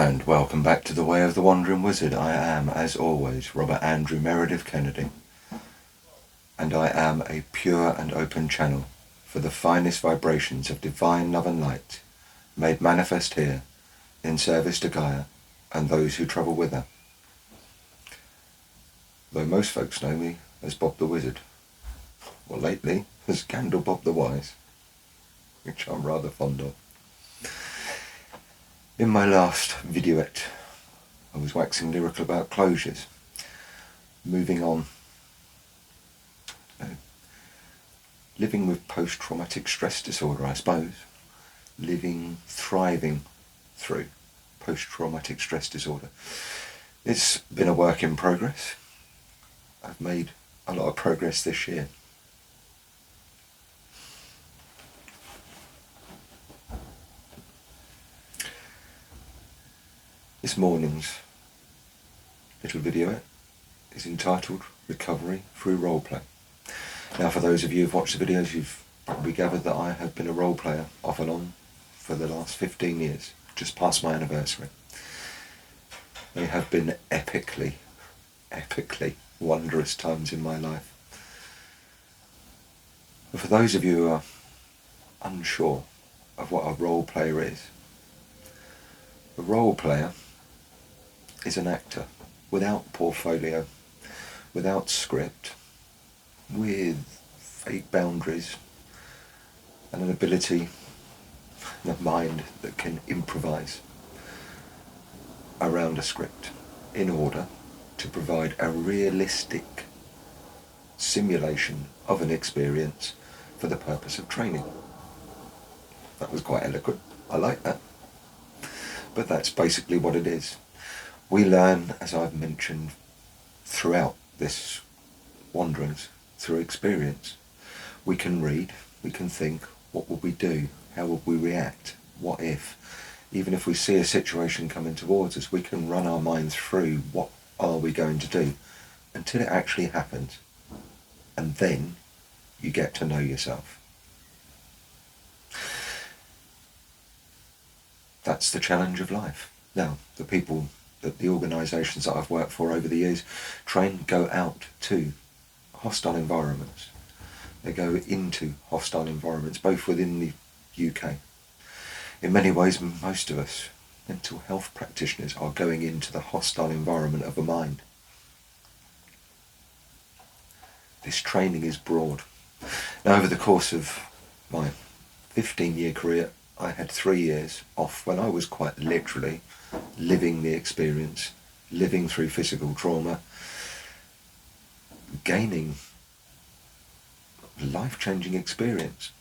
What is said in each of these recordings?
And welcome back to The Way of the Wandering Wizard. I am, as always, Robert Andrew Meredith Kennedy. And I am a pure and open channel for the finest vibrations of divine love and light, made manifest here in service to Gaia and those who travel with her. Though most folks know me as Bob the Wizard, or lately as Candle Bob the Wise, which I'm rather fond of. In my last videoette, I was waxing lyrical about closures, moving on, living with post-traumatic stress disorder, I suppose, thriving through post-traumatic stress disorder. It's been a work in progress. I've made a lot of progress this year. This morning's little video is entitled Recovery Through Roleplay. Now, for those of you who've watched the videos, you've probably gathered that I have been a role player off and on for the last 15 years, just past my anniversary. They have been epically wondrous times in my life. But for those of you who are unsure of what a role player is, a role player is an actor without portfolio, without script, with fake boundaries and an ability and a mind that can improvise around a script in order to provide a realistic simulation of an experience for the purpose of training. That was quite eloquent. I like that. But that's basically what it is. We learn, as I've mentioned, throughout this wanderings, through experience. We can read, we can think, what would we do? How would we react? What if? Even if we see a situation coming towards us, we can run our mind through what are we going to do until it actually happens. And then you get to know yourself. That's the challenge of life. Now, the organisations that I've worked for over the years go out to hostile environments. They go into hostile environments, both within the UK. In many ways, most of us mental health practitioners are going into the hostile environment of a mind. This training is broad. Now, over the course of my 15-year career, I had 3 years off when I was quite literally living the experience, living through physical trauma, gaining life-changing experience.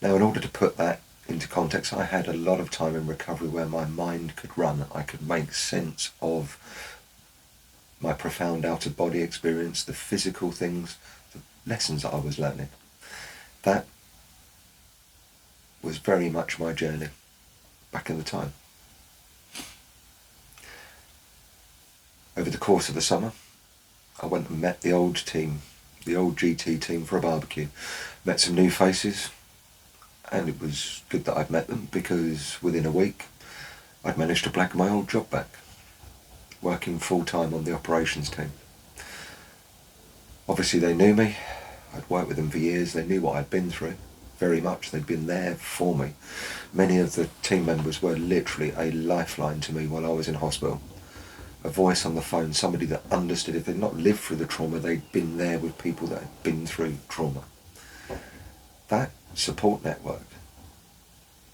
Now, in order to put that into context, I had a lot of time in recovery where my mind could run. I could make sense of my profound out-of-body experience, the physical things, the lessons that I was learning. That was very much my journey back in the time. Over the course of the summer, I went and met the old team, the old GT team, for a barbecue. Met some new faces, and it was good that I'd met them because within a week I'd managed to blag my old job back, working full-time on the operations team. Obviously they knew me, I'd worked with them for years, they knew what I'd been through very much, they'd been there for me. Many of the team members were literally a lifeline to me while I was in hospital. A voice on the phone, somebody that understood. If they'd not lived through the trauma, they'd been there with people that had been through trauma. That support network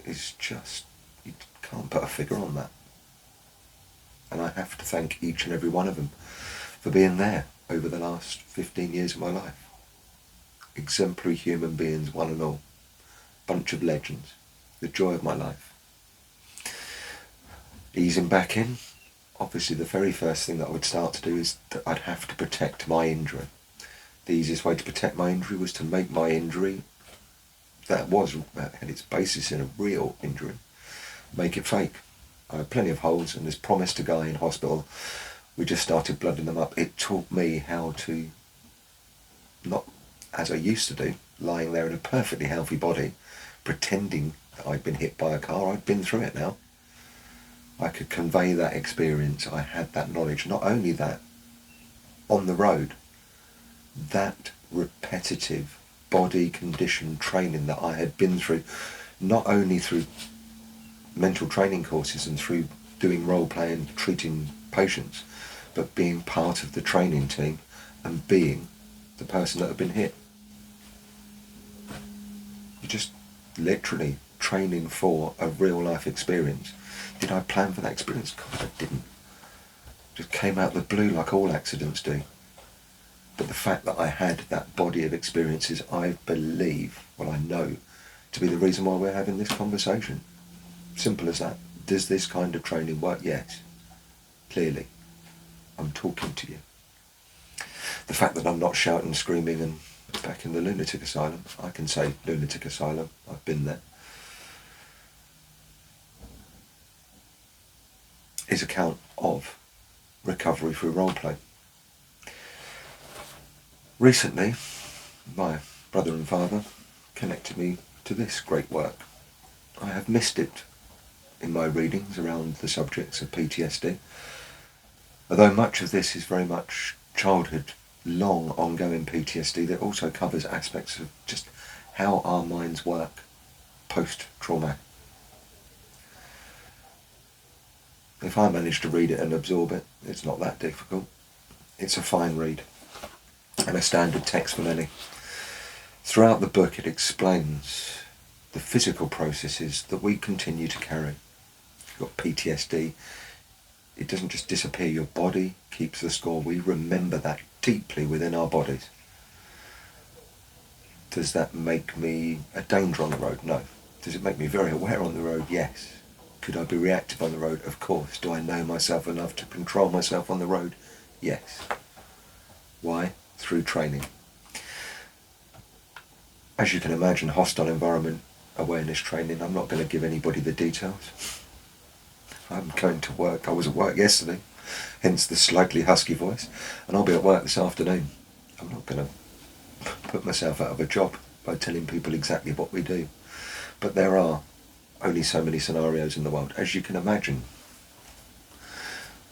is just, you can't put a figure on that. And I have to thank each and every one of them for being there over the last 15 years of my life. Exemplary human beings, one and all. Bunch of legends. The joy of my life. Easing back in. Obviously, the very first thing that I would start to do is that I'd have to protect my injury. The easiest way to protect my injury was to make my injury, that had its basis in a real injury, make it fake. I had plenty of holes, and as promised a guy in hospital, we just started blooding them up. It taught me how to, not as I used to do, lying there in a perfectly healthy body, pretending that I'd been hit by a car. I'd been through it now. I could convey that experience. I had that knowledge. Not only that, on the road, that repetitive body condition training that I had been through, not only through mental training courses and through doing role play and treating patients, but being part of the training team and being the person that had been hit. You're just literally training for a real life experience. Did I plan for that experience? God, I didn't. It just came out of the blue like all accidents do. But the fact that I had that body of experiences, I believe, well, I know, to be the reason why we're having this conversation. Simple as that. Does this kind of training work? Yes. Clearly. I'm talking to you. The fact that I'm not shouting, screaming and back in the lunatic asylum, I can say lunatic asylum, I've been there, is account of recovery through roleplay. Recently, my brother and father connected me to this great work. I have missed it in my readings around the subjects of PTSD, although much of this is very much childhood, long, ongoing PTSD that also covers aspects of just how our minds work post-trauma. If I manage to read it and absorb it, it's not that difficult. It's a fine read and a standard text for many. Throughout the book it explains the physical processes that we continue to carry. If you've got PTSD, it doesn't just disappear, your body keeps the score. We remember that deeply within our bodies. Does that make me a danger on the road? No. Does it make me very aware on the road? Yes. Could I be reactive on the road? Of course. Do I know myself enough to control myself on the road? Yes. Why? Through training. As you can imagine, hostile environment awareness training, I'm not going to give anybody the details. I'm going to work. I was at work yesterday, hence the slightly husky voice, and I'll be at work this afternoon. I'm not going to put myself out of a job by telling people exactly what we do. But there are only so many scenarios in the world, as you can imagine.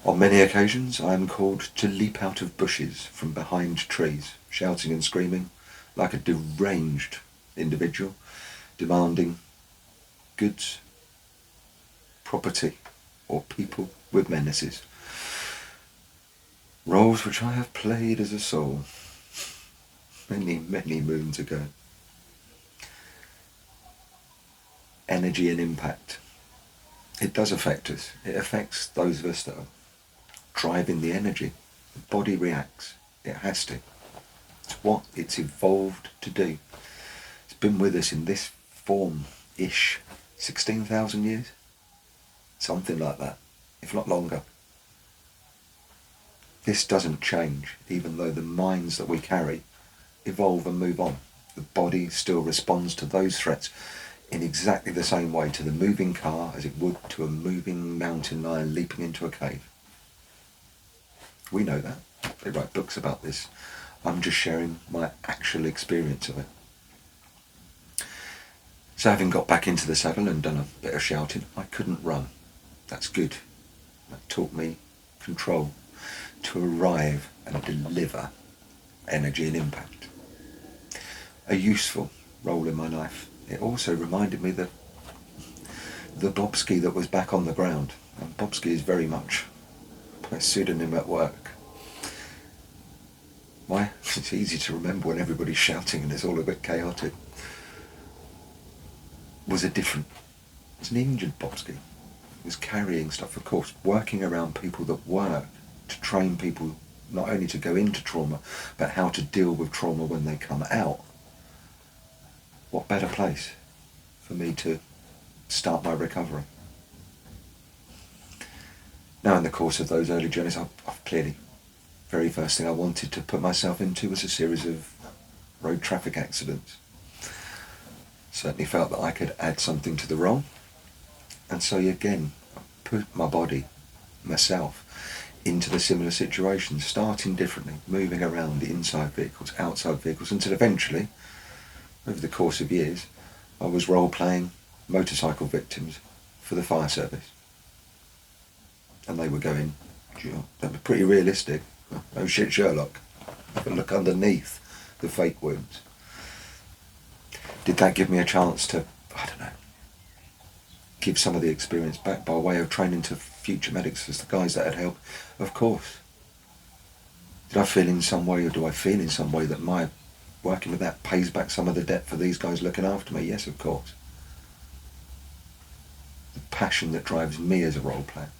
On many occasions I am called to leap out of bushes from behind trees, shouting and screaming like a deranged individual, demanding goods, property, or people with menaces. Roles which I have played as a soul many, many moons ago. Energy and impact. It does affect us. It affects those of us that are driving the energy. The body reacts. It has to. It's what it's evolved to do. It's been with us in this form-ish 16,000 years? Something like that, if not longer. This doesn't change, even though the minds that we carry evolve and move on. The body still responds to those threats in exactly the same way to the moving car as it would to a moving mountain lion leaping into a cave. We know that. They write books about this. I'm just sharing my actual experience of it. So having got back into the saddle and done a bit of shouting, I couldn't run. That's good. That taught me control to arrive and deliver energy and impact. A useful role in my life. It also reminded me that the Bobski that was back on the ground, and Bobski is very much my pseudonym at work. Why? It's easy to remember when everybody's shouting and it's all a bit chaotic. Was a different, it was an injured Bobski. It was carrying stuff, of course, working around people that work to train people not only to go into trauma, but how to deal with trauma when they come out. What better place for me to start my recovery? Now, in the course of those early journeys, I've clearly, very first thing I wanted to put myself into was a series of road traffic accidents. Certainly felt that I could add something to the role. And so again, I put my body, myself, into the similar situations, starting differently, moving around inside vehicles, outside vehicles, until eventually, over the course of years, I was role-playing motorcycle victims for the fire service. And they were going, they were pretty realistic. Oh shit, Sherlock. Have a look underneath the fake wounds. Did that give me a chance to, I don't know, give some of the experience back by way of training to future medics as the guys that had helped? Of course. Did I feel in some way, or do I feel in some way that my working with that pays back some of the debt for these guys looking after me? Yes, of course. The passion that drives me as a role player.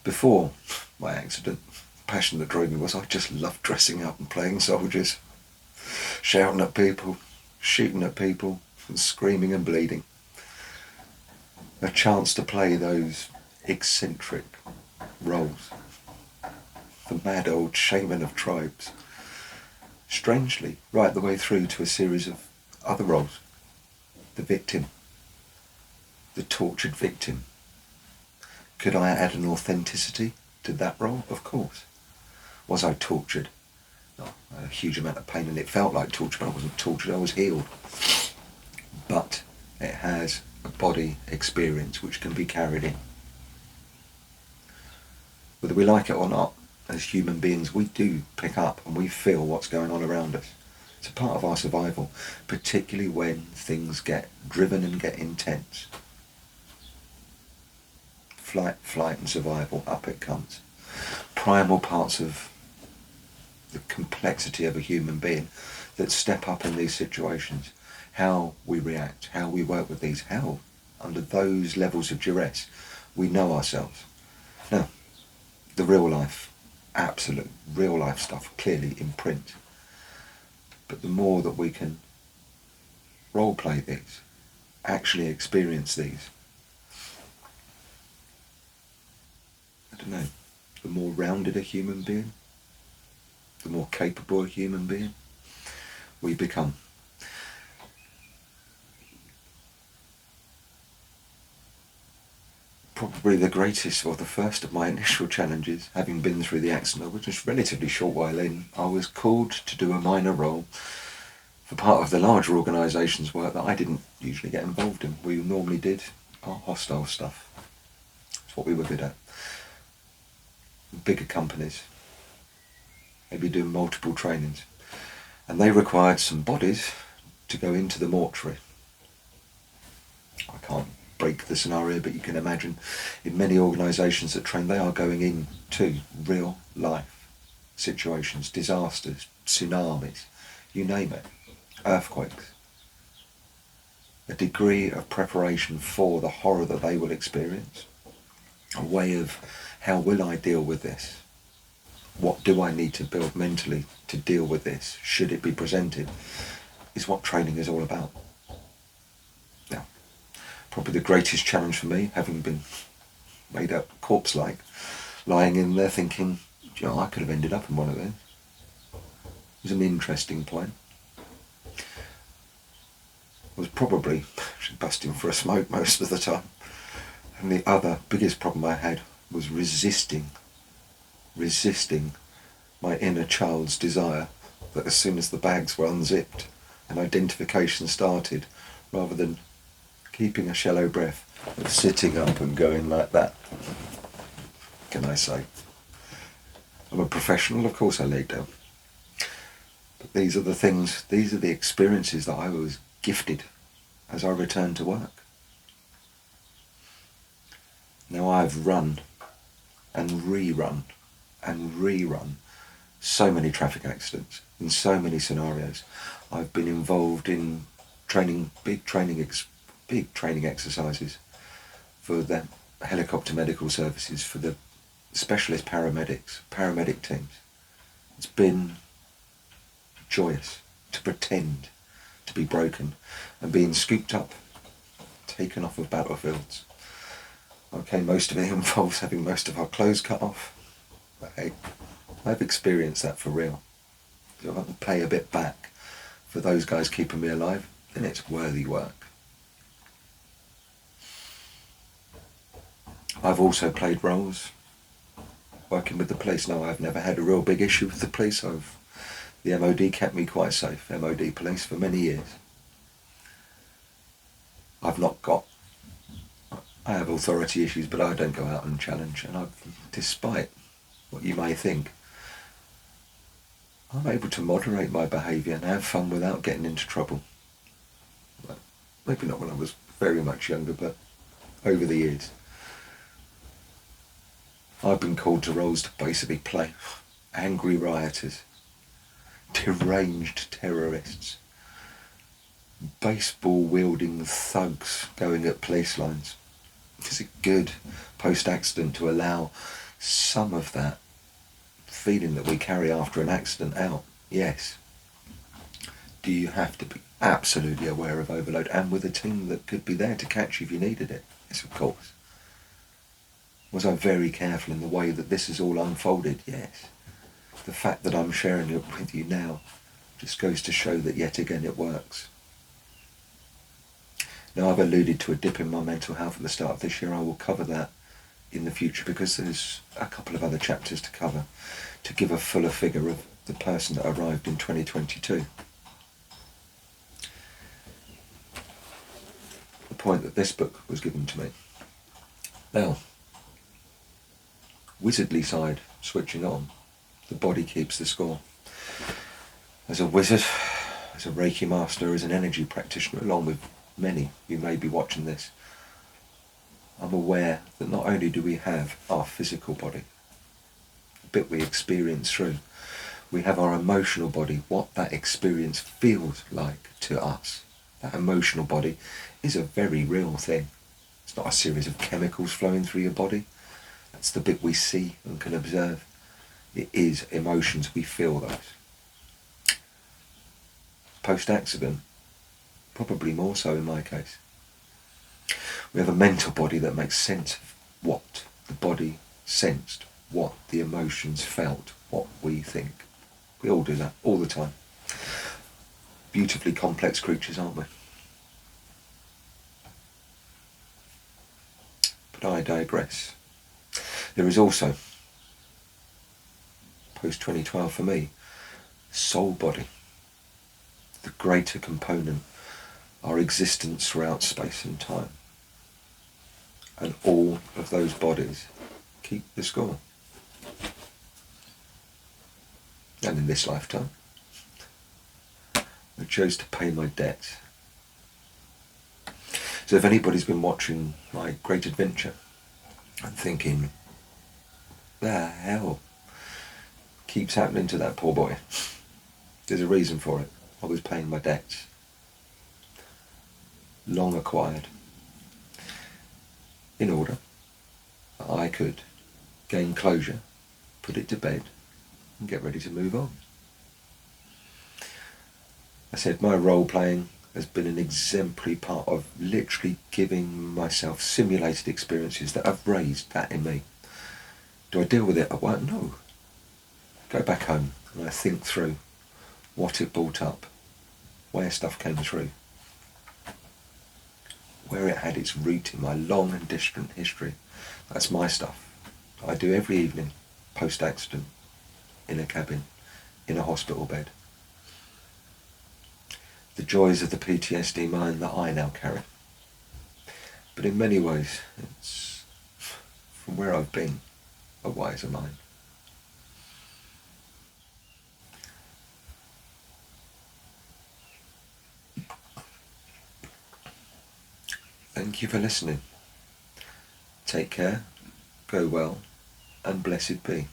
Before my accident, the passion that drove me was I just loved dressing up and playing soldiers, shouting at people, shooting at people, and screaming and bleeding. A chance to play those eccentric roles, the mad old shaman of tribes, strangely, right the way through to a series of other roles. The victim, the tortured victim. Could I add an authenticity to that role? Of course. Was I tortured? No, I had a huge amount of pain and it felt like torture, but I wasn't tortured, I was healed. But it has a body experience which can be carried in. Whether we like it or not, as human beings, we do pick up and we feel what's going on around us. It's a part of our survival, particularly when things get driven and get intense. Flight and survival, up it comes. Primal parts of the complexity of a human being that step up in these situations. How we react, how we work with these, how under those levels of duress we know ourselves. Now, the real life, absolute real life stuff clearly in print. But the more that we can role play these, actually experience these, I don't know, the more rounded a human being, the more capable a human being we become. Probably the greatest, or the first of my initial challenges, having been through the accident, which was relatively short while in, I was called to do a minor role for part of the larger organisation's work that I didn't usually get involved in. We normally did our hostile stuff. It's what we were good at. Bigger companies, maybe doing multiple trainings, and they required some bodies to go into the mortuary. I can't break the scenario, but you can imagine in many organisations that train, they are going into real life situations, disasters, tsunamis, you name it, earthquakes. A degree of preparation for the horror that they will experience, a way of how will I deal with this? What do I need to build mentally to deal with this? Should it be presented? Is what training is all about. Now, probably the greatest challenge for me, having been made up corpse-like, lying in there thinking, I could have ended up in one of those. It was an interesting plan. I was probably busting for a smoke most of the time. And the other biggest problem I had was resisting my inner child's desire that as soon as the bags were unzipped and identification started, rather than keeping a shallow breath and sitting up and going like that. Can I say? I'm a professional, of course I laid down. But these are the things, these are the experiences that I was gifted as I returned to work. Now I've run and rerun so many traffic accidents in so many scenarios. I've been involved in training, big training exercises for the helicopter medical services, for the specialist paramedic teams. It's been joyous to pretend to be broken and being scooped up, taken off of battlefields. Okay, most of it involves having most of our clothes cut off. But hey, I've experienced that for real. So if I can pay a bit back for those guys keeping me alive, then it's worthy work. I've also played roles working with the police. Now, I've never had a real big issue with the police. The MOD kept me quite safe, MOD police, for many years. I've not got I have authority issues, but I don't go out and challenge. And despite what you may think, I'm able to moderate my behaviour and have fun without getting into trouble. Maybe not when I was very much younger, but over the years. I've been called to roles to basically play angry rioters, deranged terrorists, baseball-wielding thugs going at police lines. Is it good, post-accident, to allow some of that feeling that we carry after an accident out? Yes. Do you have to be absolutely aware of overload and with a team that could be there to catch you if you needed it? Yes, of course. Was I very careful in the way that this has all unfolded? Yes. The fact that I'm sharing it with you now just goes to show that yet again it works. Now, I've alluded to a dip in my mental health at the start of this year. I will cover that in the future because there's a couple of other chapters to cover to give a fuller figure of the person that arrived in 2022. The point that this book was given to me. Now, wizardly side switching on, the body keeps the score. As a wizard, as a Reiki master, as an energy practitioner, along with many who may be watching this, I'm aware that not only do we have our physical body, the bit we experience through, we have our emotional body, what that experience feels like to us. That emotional body is a very real thing. It's not a series of chemicals flowing through your body. That's the bit we see and can observe. It is emotions, we feel those. Post-accident, probably more so in my case. We have a mental body that makes sense of what the body sensed, what the emotions felt, what we think. We all do that all the time. Beautifully complex creatures, aren't we? But I digress. There is also, post-2012 for me, soul body, the greater component, our existence throughout space and time. And all of those bodies keep the score. And in this lifetime, I chose to pay my debt. So if anybody's been watching my great adventure and thinking, the hell keeps happening to that poor boy, there's a reason for it. I was paying my debts, long acquired, in order that I could gain closure, put it to bed, and get ready to move on. I said my role playing has been an exemplary part of literally giving myself simulated experiences that have raised that in me. Do I deal with it at work? No. Go back home and I think through what it brought up, where stuff came through, where it had its root in my long and distant history. That's my stuff. I do every evening, post-accident, in a cabin, in a hospital bed. The joys of the PTSD mind that I now carry. But in many ways, it's, from where I've been, a wiser mind. Thank you for listening. Take care, go well, and blessed be.